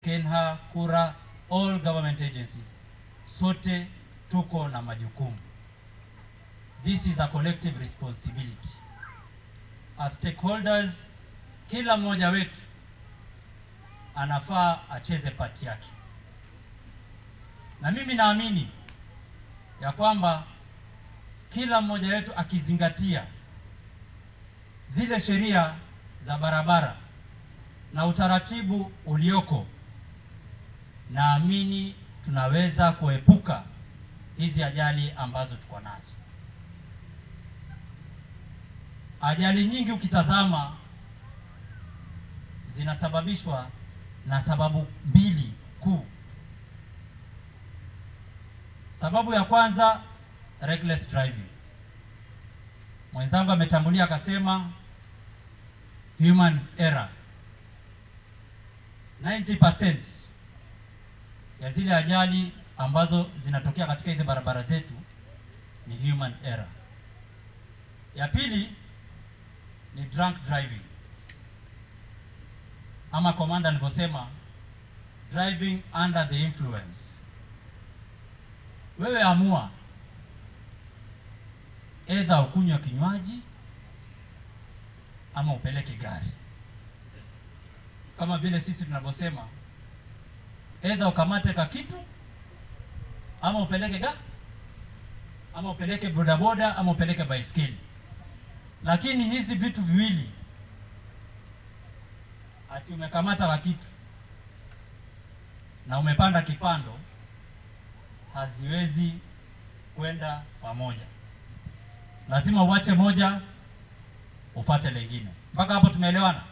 KENHA, KURA, all government agencies, sote tuko na majukumu. This is a collective responsibility. As stakeholders, kila mmoja wetu anafaa acheze pati yake. Na mimi naamini ya kwamba kila mmoja wetu akizingatia zile sheria za barabara na utaratibu ulioko, naamini tunaweza kuepuka hizi ajali ambazo tuko nazo. Ajali nyingi ukitazama zinasababishwa na sababu mbili kuu. Sababu ya kwanza, reckless driving. Mwenzangu ametangulia akasema human error. 90% ya zile ajali ambazo zinatokea katika hizi barabara zetu ni human error. Ya pili ni drunk driving, ama commander alivyosema, driving under the influence. Wewe amua, either ukunywe kinywaji ama upeleke gari. Kama vile sisi tunavyosema, either ukamate ka kitu ama upeleke ama upeleke bodaboda ama upeleke baiskeli. Lakini hizi vitu viwili, ati umekamata ka kitu na umepanda kipando, haziwezi kwenda pamoja. Lazima uache moja ufuate lingine. Mpaka hapo tumeelewana?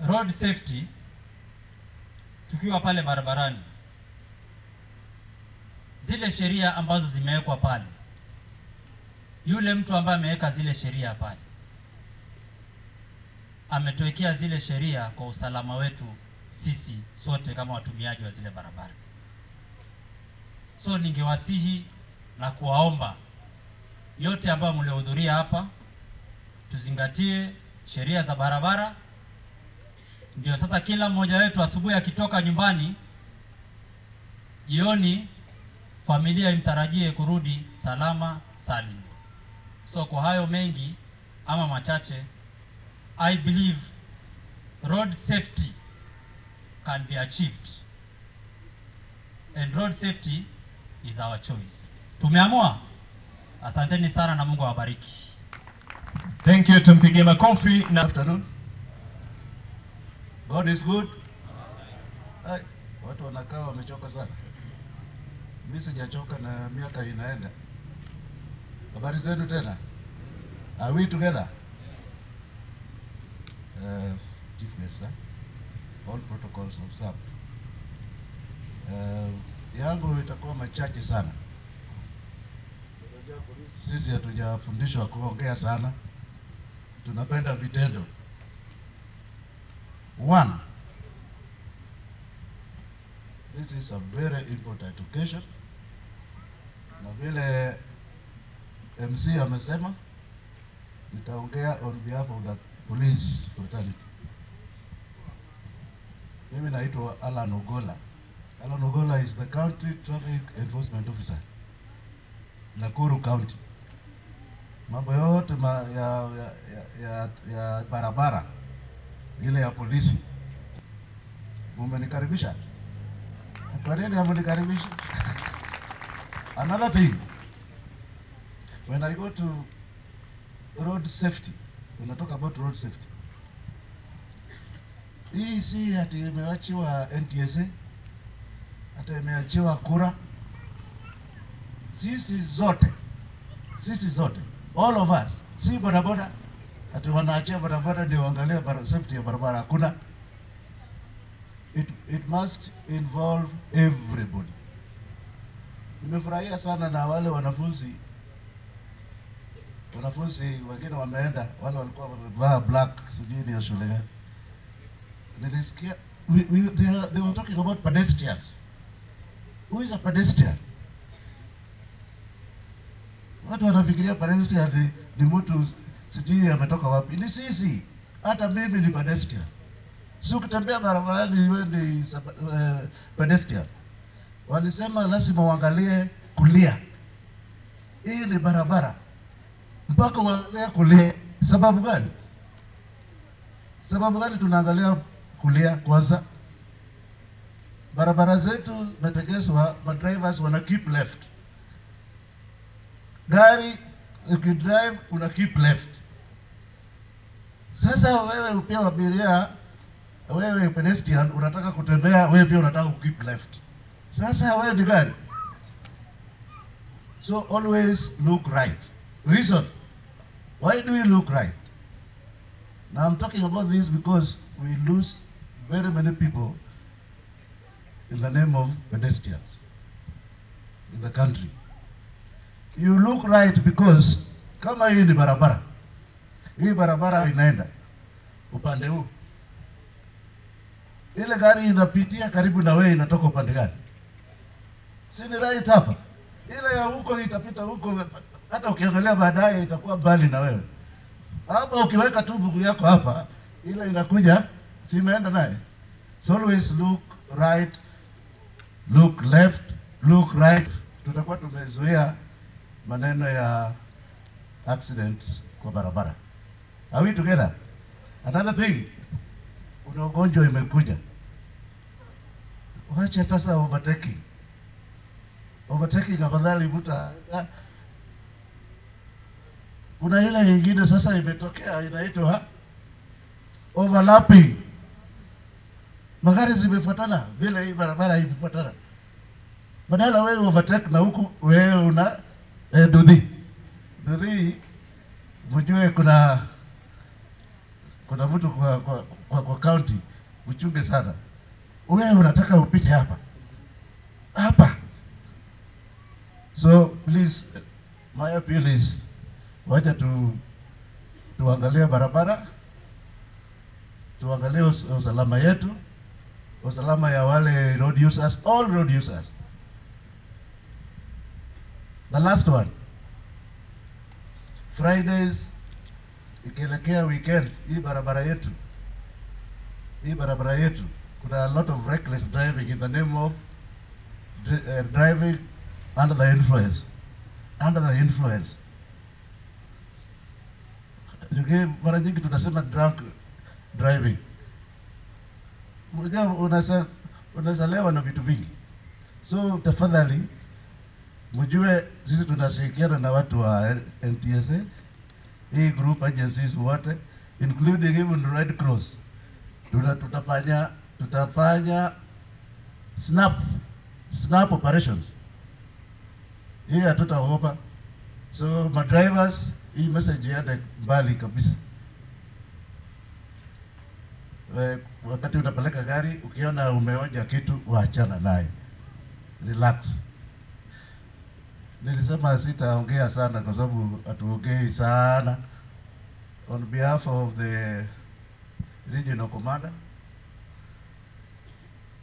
Road safety, tukiwa pale barabarani, zile sheria ambazo zimewekwa pale, yule mtu ambaye ameweka zile sheria pale ametuwekea zile sheria kwa usalama wetu sisi sote kama watumiaji wa zile barabara. So ningewasihi na kuwaomba yote ambao mlihudhuria hapa, tuzingatie sheria za barabara. Ndio sasa kila mmoja wetu asubuhi akitoka nyumbani, jioni familia imtarajie kurudi salama salim. So kwa hayo mengi ama machache, I believe road safety can be achieved, and road safety is our choice. Tumeamua. Asanteni sana na Mungu awabariki. Thank you. Tumpigie makofi. Na afternoon. God is good. Hai, watu wanakaa wamechoka sana. Mimi sijachoka na miaka inaenda. Habari zenu tena? Are we together? Chief Guest, all protocols observed. Yangu itakuwa machache sana. Sisi hatujafundishwa kuongea sana. Tunapenda vitendo. One, this is a very important occasion. Na vile MC amesema, nitaongea on behalf of the police fraternity. Mimi naitwa Alan Ogola. Alan Ogola is the county traffic enforcement officer, Nakuru County. Mambo yote ya barabara ile ya polisi mumenikaribisha. Kwa nini mumenikaribisha? Another thing, when I go to road safety, when I talk about road safety, hii si ati imeachiwa NTSA, hata imeachiwa KURA. Sisi zote, all of us, si bodaboda, ati wanaachia bodaboda ndio waangalie safety ya barabara. Hakuna. It must involve everybody. Nimefurahia sana na wale wanafunzi wengine wameenda, wale walikuwa wamevaa black, sijui ni ya shule gani. Nilisikia they were talking about pedestrians. Who is a pedestrian? Watu wanafikiria pedestrian ni mtu sijui ametoka wapi. Ni sisi. Hata mimi ni pedestrian. Si ukitembea barabarani wewe ni pedestrian. Walisema lazima uangalie kulia. Hii ni barabara. Mpaka uangalie kulia. Sababu gani? Sababu gani tunaangalia kulia kwanza? Barabara zetu nategezwa, drivers wana keep left. Gari ukidrive una keep left. Sasa wewe pia abiria, wewe pedestrian unataka kutembea, wewe pia unataka keep left. Sasa wewe ni gani? So always look right. Reason why do we look right? Now I'm talking about this because we lose very many people in the name of pedestrians in the country. You look right because kama hii ni barabara. Hii barabara inaenda upande huu. Ile gari inapitia karibu na wewe inatoka upande gani? Si ni right hapa. Ile ya huko itapita huko, hata ukiangalia baadaye itakuwa mbali na wewe. Hapa ukiweka tu bugu yako hapa, ile inakuja si imeenda naye. So always look right, look left, look right. Tutakuwa tumezoea maneno ya accidents kwa barabara. Are we together? Another thing, kuna ugonjwa imekuja. Wacha sasa overtaking. Overtaking afadhali vuta. Kuna ile nyingine sasa imetokea inaitwa overlapping. Magari zimefuatana vile hii barabara imefuatana. Badala wewe overtake na huku wewe una dudhi. Dudhi mjue kuna mtu kwa county uchunge sana. Wewe unataka upite hapa. Hapa. So please, my appeal is wacha tuangalie barabara, tuangalie usalama yetu, usalama ya wale road users, all road users. The last one, Fridays ikielekea weekend, hii barabara yetu kuna a lot of reckless driving in the name of driving under the influence. Mara nyingi tunasema drunk driving. Unaweza lewa na vitu vingi. So tafadhali mjue sisi tunashirikiana na watu wa NTSA, hii group agencies wote including even Red Cross. Tutafanya snap operations. Hii hatutaogopa. So my drivers, hii message yaende mbali kabisa. Wakati unapeleka gari, ukiona umeonja kitu, waachana naye. Relax. Nilisema sitaongea sana kwa sababu hatuongei sana. On behalf of the regional commander,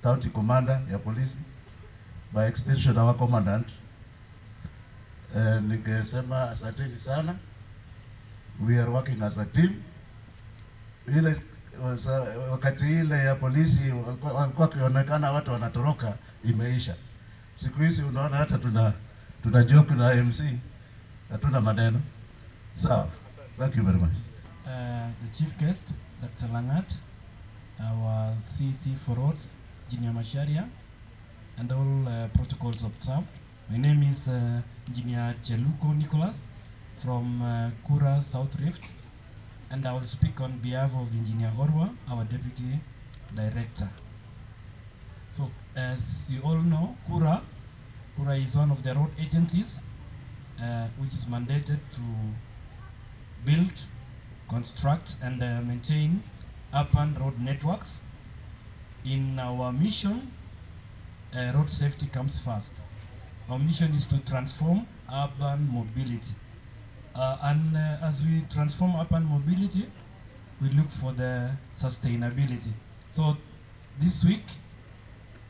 county commander ya polisi, by extension our commandant, nikisema asanteni sana. We are working as a team. Ile wakati ile ya polisi walikuwa kionekana watu wanatoroka, imeisha. Siku hizi unaona hata tuna joke na MC, hatuna maneno. So, thank you very much. The chief guest, Dr. Langat, our CC for Roads, Engineer Macharia, and all protocols observed. My name is Engineer Cheluko Nicholas from Kura South Rift, and I will speak on behalf of Engineer Orwa, our Deputy Director. So, as you all know, Kura is one of the road agencies which is mandated to build, construct, and maintain urban road networks. In our mission, road safety comes first. Our mission is to transform urban mobility. And as we transform urban mobility, we look for the sustainability. So this week,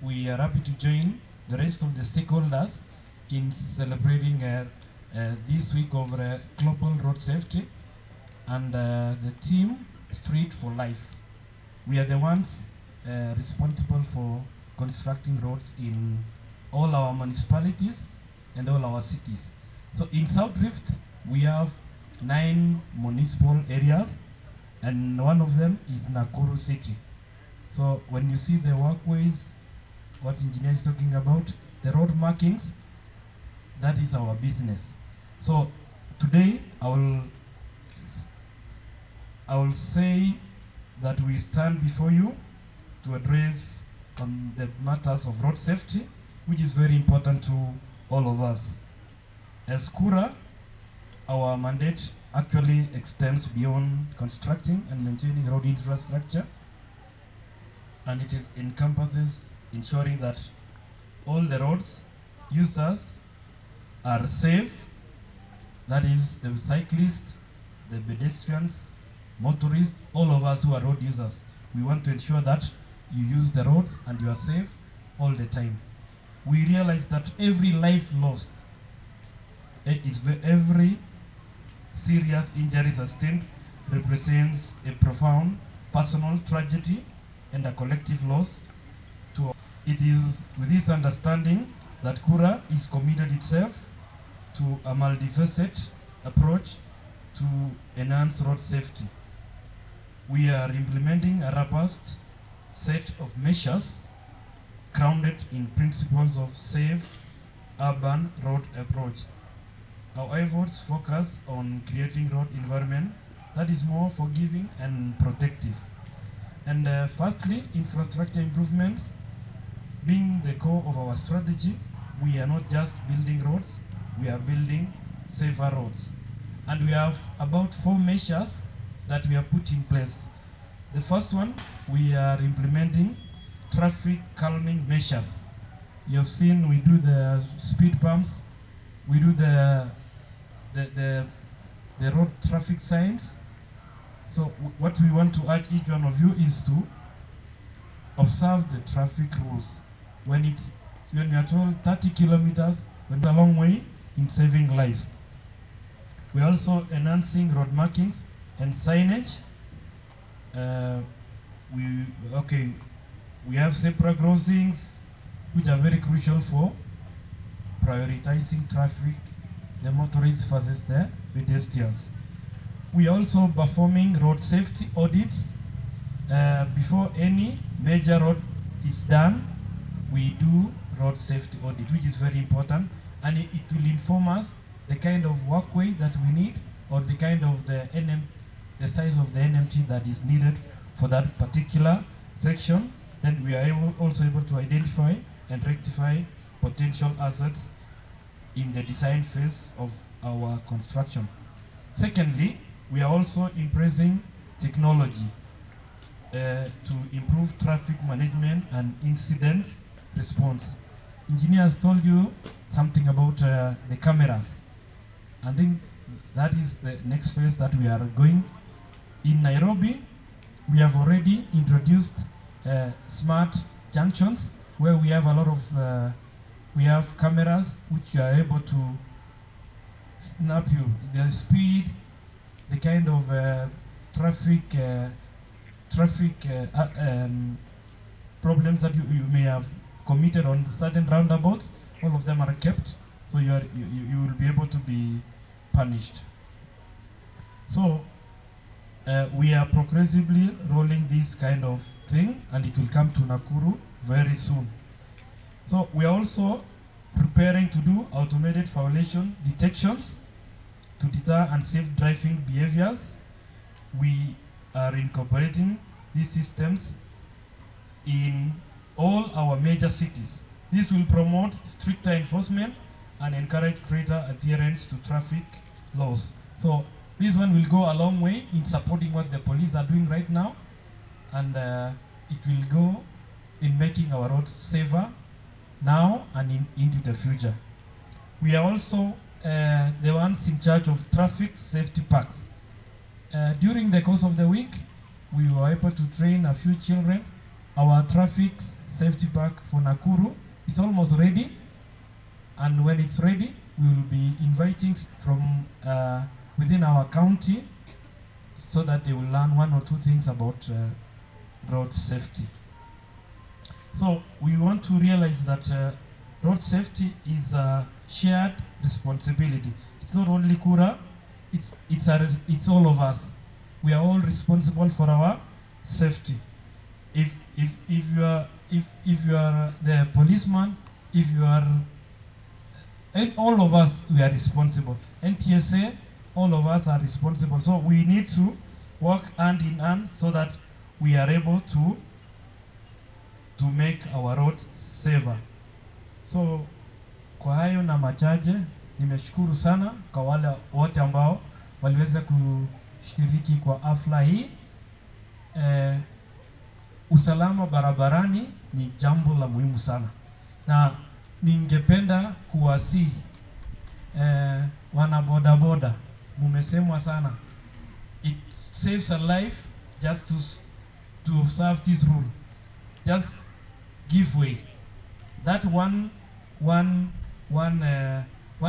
we are happy to join the rest of the stakeholders in celebrating this week of global road safety and the theme Street for Life. we are the ones responsible for constructing roads in all our municipalities and all our cities. So in South Rift, we have 9 municipal areas, and one of them is Nakuru City. So when you see the walkways, what engineer is talking about, the road markings, that is our business. So today I will say that we stand before you to address on the matters of road safety, which is very important to all of us. As Kura, our mandate actually extends beyond constructing and maintaining road infrastructure, and it encompasses ensuring that all the roads users are safe, that is the cyclists, the pedestrians, motorists, all of us who are road users. We want to ensure that you use the roads and you are safe all the time. We realize that every life lost, every serious injury sustained represents a profound personal tragedy and a collective loss. It is with this understanding that Kura is committed itself to a multifaceted approach to enhance road safety. We are implementing a robust set of measures grounded in principles of safe urban road approach. Our efforts focus on creating road environment that is more forgiving and protective. And firstly, infrastructure improvements being the core of our strategy. We are not just building roads, we are building safer roads. And we have about 4 measures that we have put in place. The first one, we are implementing traffic calming measures. You have seen we do the speed bumps, we do the road traffic signs. So what we want to urge each one of you is to observe the traffic rules. When you are told 30 kilometers, it's a long way in saving lives. We are also enhancing road markings and signage. We have zebra crossings, which are very crucial for prioritizing traffic, the motorists versus the pedestrians. We are also performing road safety audits. Before any major road is done, we do road safety audit, which is very important, and it will inform us the kind of walkway that we need, or the kind of the size of the NMT that is needed for that particular section. Then we are also able to identify and rectify potential assets in the design phase of our construction. Secondly, we are also embracing technology to improve traffic management and incident response. Engineers told you something about the cameras. I think that is the next phase that we are going. In Nairobi, we have already introduced smart junctions where we have a lot of we have cameras which are able to snap you the speed, the kind of traffic problems that you may have committed on certain roundabouts. All of them are kept, so you will be able to be punished. So we are progressively rolling this kind of thing, and it will come to Nakuru very soon. So we are also preparing to do automated violation detections to deter unsafe driving behaviors. We are incorporating these systems in all our major cities. This will promote stricter enforcement and encourage greater adherence to traffic laws. So this one will go a long way in supporting what the police are doing right now, and it will go in making our roads safer now and into the future. We are also the ones in charge of traffic safety parks. During the course of the week, we were able to train a few children. Our traffic safety park for Nakuru is almost ready, and when it's ready, we will be inviting from within our county so that they will learn 1 or 2 things about road safety. So we want to realize that road safety is a shared responsibility. It's not only Kura, it's all of us. We are all responsible for our safety. If you are the policeman, if you are, and all of us, we are responsible. NTSA, all of us are responsible. So we need to work hand in hand so that we are able to make our roads safer. So kwa hayo na machache, nimeshukuru sana kwa wale wote ambao waliweza kushiriki kwa hafla hii. Usalama barabarani ni jambo la muhimu sana, na ningependa kuwasihi wana bodaboda, mumesemwa sana, it saves a life just to observe this rule. Just give way. That one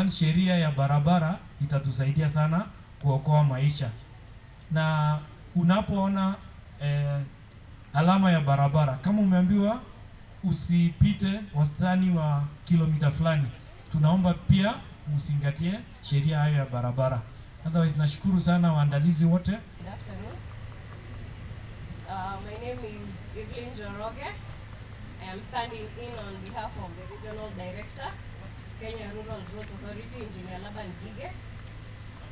sheria ya barabara itatusaidia sana kuokoa maisha. Na unapoona alama ya barabara, kama umeambiwa usipite wastani wa kilomita fulani, tunaomba pia msingatie sheria hayo ya barabara. Otherwise, nashukuru sana waandalizi wote. Good afternoon. My name is Evelyn Joroge. I am standing in on behalf of the Regional Director, Kenya Rural Roads Authority, Engineer Laban Gige.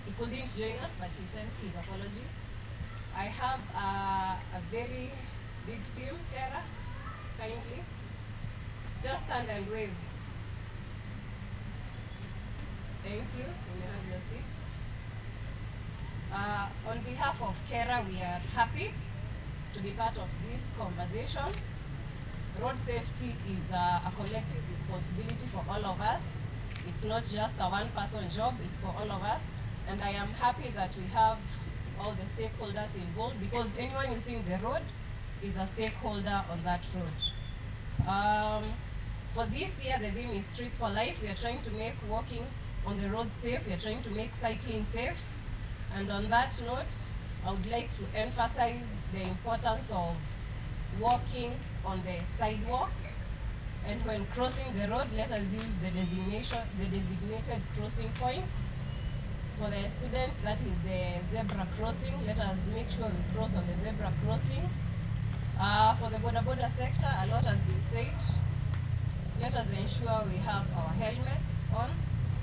He couldn't join us, but he sends his apology. I have a very big team, Kara. Kindly, just stand and wave. Thank you. You may have your seats. On behalf of Kera, we are happy to be part of this conversation. Road safety is a collective responsibility for all of us. It's not just a one-person job, it's for all of us. And I am happy that we have all the stakeholders involved, because anyone using the road is a stakeholder on that road. For this year, the theme is Streets for Life. We are trying to make walking on the road safe. We are trying to make cycling safe. And on that note, I would like to emphasize the importance of walking on the sidewalks. And when crossing the road, let us use the designated crossing points. For the students, that is the zebra crossing. Let us make sure we cross on the zebra crossing. For the boda sector, a lot has been said. Let us ensure we have our helmets on,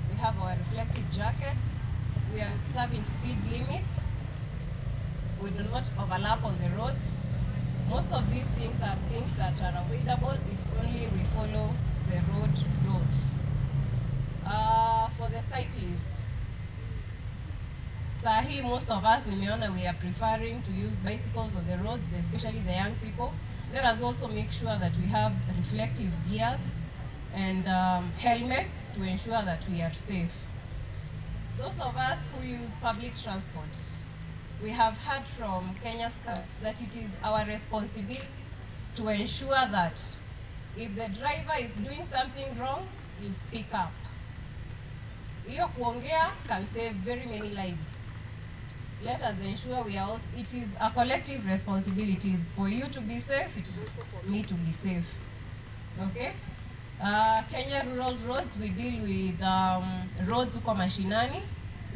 we have our reflective jackets, we are serving speed limits, we do not overlap on the roads. Most of these things are things that are avoidable if only we follow the road rules. For the cyclists, Sahi, most of us, nimeona, we are preferring to use bicycles on the roads, especially the young people. Let us also make sure that we have reflective gears and helmets to ensure that we are safe. Those of us who use public transport, we have heard from Kenya Scouts that it is our responsibility to ensure that if the driver is doing something wrong, you speak up. Iyo kuongea can save very many lives. Let us ensure we are all, it is a collective responsibility for you to be safe, it is also for me to be safe. Okay? Kenya Rural Roads, we deal with roads huko mashinani.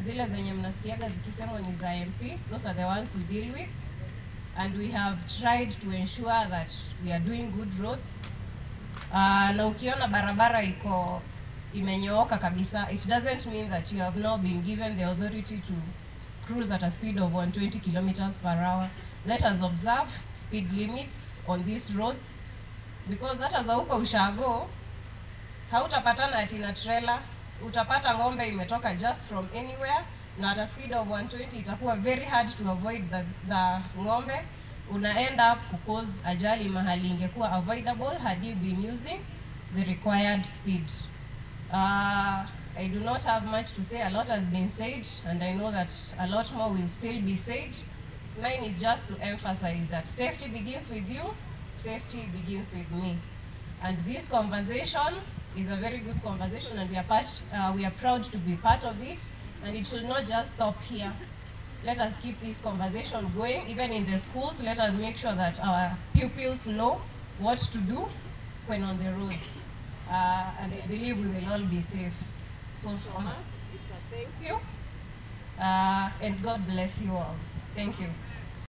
Zile zenye mnasikiaga zikisemwa ni za MP, those are the ones we deal with. And we have tried to ensure that we are doing good roads. Na ukiona barabara iko imenyooka kabisa, it doesn't mean that you have now been given the authority to cruise at a speed of 120 kilometers per hour. Let us observe speed limits on these roads, because hata za huko ushago hautapatana ati na trailer, utapata ngombe imetoka just from anywhere, na at a speed of 120 itakuwa very hard to avoid the ngombe. Una end up cause ajali mahali ingekuwa avoidable had you been using the required speed. I do not have much to say. A lot has been said, and I know that a lot more will still be said. Mine is just to emphasize that safety begins with you, safety begins with me. And this conversation is a very good conversation, and we are proud to be part of it. And it should not just stop here. Let us keep this conversation going, even in the schools. Let us make sure that our pupils know what to do when on the roads. And I believe we will all be safe. So Thomas, it's a thank you. And God bless you all. Thank you.